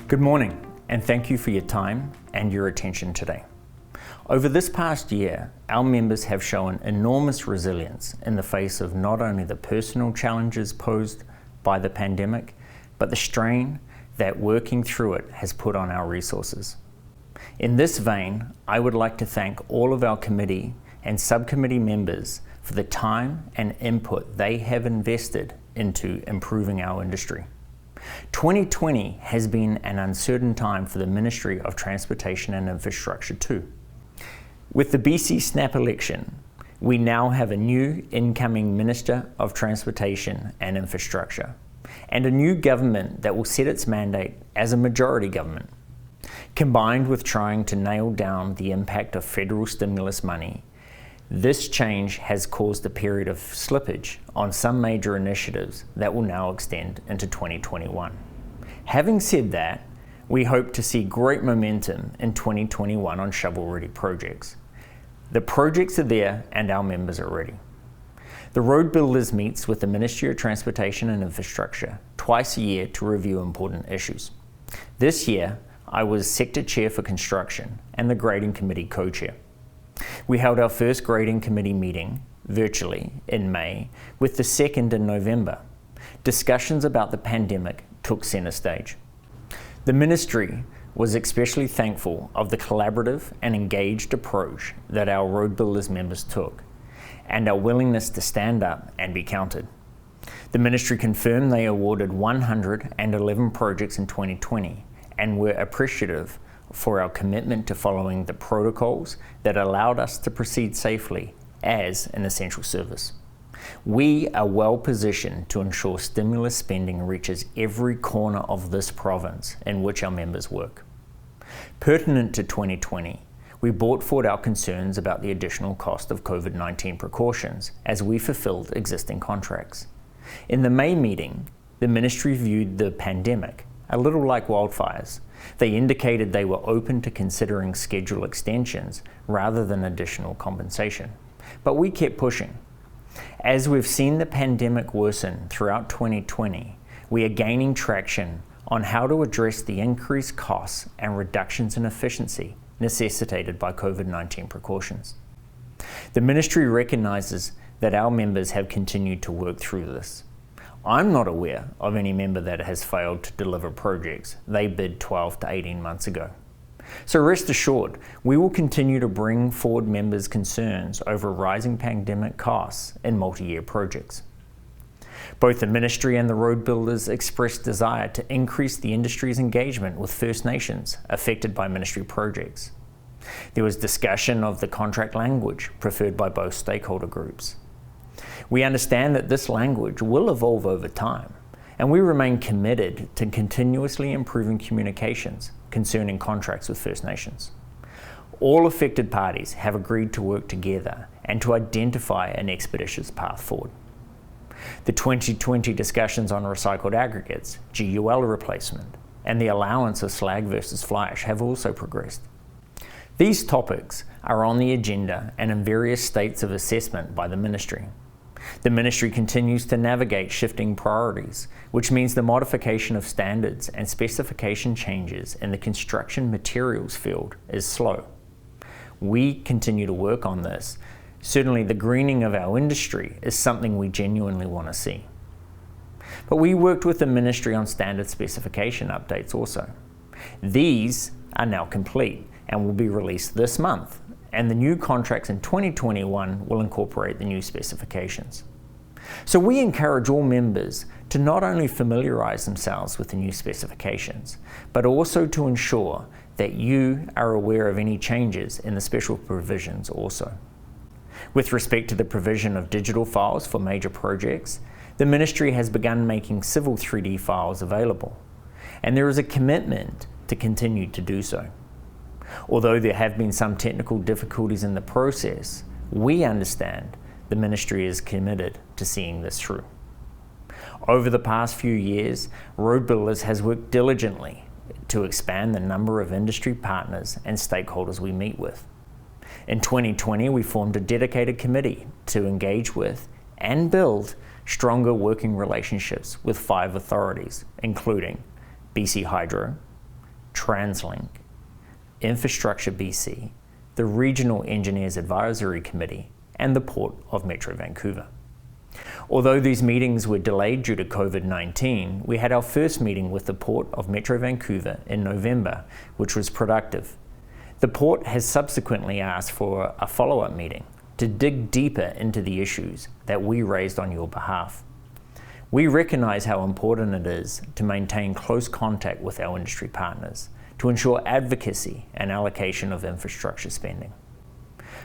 Good morning, and thank you for your time and your attention today. Over this past year, our members have shown enormous resilience in the face of not only the personal challenges posed by the pandemic, but the strain that working through it has put on our resources. In this vein, I would like to thank all of our committee and subcommittee members for the time and input they have invested into improving our industry. 2020 has been an uncertain time for the Ministry of Transportation and Infrastructure too. With the BC snap election, we now have a new incoming Minister of Transportation and Infrastructure and a new government that will set its mandate as a majority government. Combined with trying to nail down the impact of federal stimulus money, this change has caused a period of slippage on some major initiatives that will now extend into 2021. Having said that, we hope to see great momentum in 2021 on shovel-ready projects. The projects are there and our members are ready. The Road Builders meets with the Ministry of Transportation and Infrastructure twice a year to review important issues. This year, I was Sector Chair for Construction and the Grading Committee Co-Chair. We held our first Grading Committee meeting virtually in May, with the second in November. Discussions about the pandemic took centre stage. The Ministry was especially thankful of the collaborative and engaged approach that our Road Builders members took, and our willingness to stand up and be counted. The Ministry confirmed they awarded 111 projects in 2020 and were appreciative for our commitment to following the protocols that allowed us to proceed safely as an essential service. We are well positioned to ensure stimulus spending reaches every corner of this province in which our members work. Pertinent to 2020, we brought forward our concerns about the additional cost of COVID-19 precautions as we fulfilled existing contracts. In the May meeting, the Ministry viewed the pandemic a little like wildfires. They indicated they were open to considering schedule extensions rather than additional compensation. But we kept pushing. As we've seen the pandemic worsen throughout 2020, we are gaining traction on how to address the increased costs and reductions in efficiency necessitated by COVID-19 precautions. The Ministry recognises that our members have continued to work through this. I'm not aware of any member that has failed to deliver projects they bid 12 to 18 months ago. So rest assured, we will continue to bring forward members' concerns over rising pandemic costs in multi-year projects. Both the Ministry and the Road Builders expressed desire to increase the industry's engagement with First Nations affected by Ministry projects. There was discussion of the contract language preferred by both stakeholder groups. We understand that this language will evolve over time, and we remain committed to continuously improving communications concerning contracts with First Nations. All affected parties have agreed to work together and to identify an expeditious path forward. The 2020 discussions on recycled aggregates, GUL replacement, and the allowance of slag versus fly ash have also progressed. These topics are on the agenda and in various states of assessment by the Ministry. The Ministry continues to navigate shifting priorities, which means the modification of standards and specification changes in the construction materials field is slow. We continue to work on this. Certainly the greening of our industry is something we genuinely want to see. But we worked with the Ministry on standard specification updates also. These are now complete and will be released this month, and the new contracts in 2021 will incorporate the new specifications. So we encourage all members to not only familiarise themselves with the new specifications, but also to ensure that you are aware of any changes in the special provisions also. With respect to the provision of digital files for major projects, the Ministry has begun making civil 3D files available, and there is a commitment to continue to do so. Although there have been some technical difficulties in the process, we understand the Ministry is committed to seeing this through. Over the past few years, Road Builders has worked diligently to expand the number of industry partners and stakeholders we meet with. In 2020, we formed a dedicated committee to engage with and build stronger working relationships with 5 authorities, including BC Hydro, TransLink, Infrastructure BC, the Regional Engineers Advisory Committee, and the Port of Metro Vancouver. Although these meetings were delayed due to COVID-19, we had our first meeting with the Port of Metro Vancouver in November, which was productive. The Port has subsequently asked for a follow-up meeting to dig deeper into the issues that we raised on your behalf. We recognize how important it is to maintain close contact with our industry partners to ensure advocacy and allocation of infrastructure spending.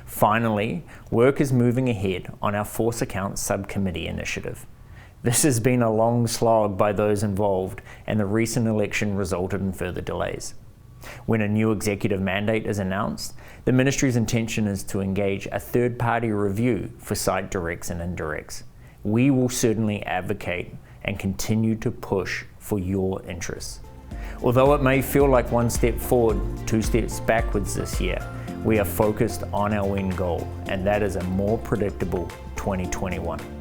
Finally, work is moving ahead on our Force Accounts Subcommittee initiative. This has been a long slog by those involved, and the recent election resulted in further delays. When a new executive mandate is announced, the Ministry's intention is to engage a third-party review for site directs and indirects. We will certainly advocate and continue to push for your interests. Although it may feel like one step forward, two steps backwards this year, we are focused on our end goal, and that is a more predictable 2021.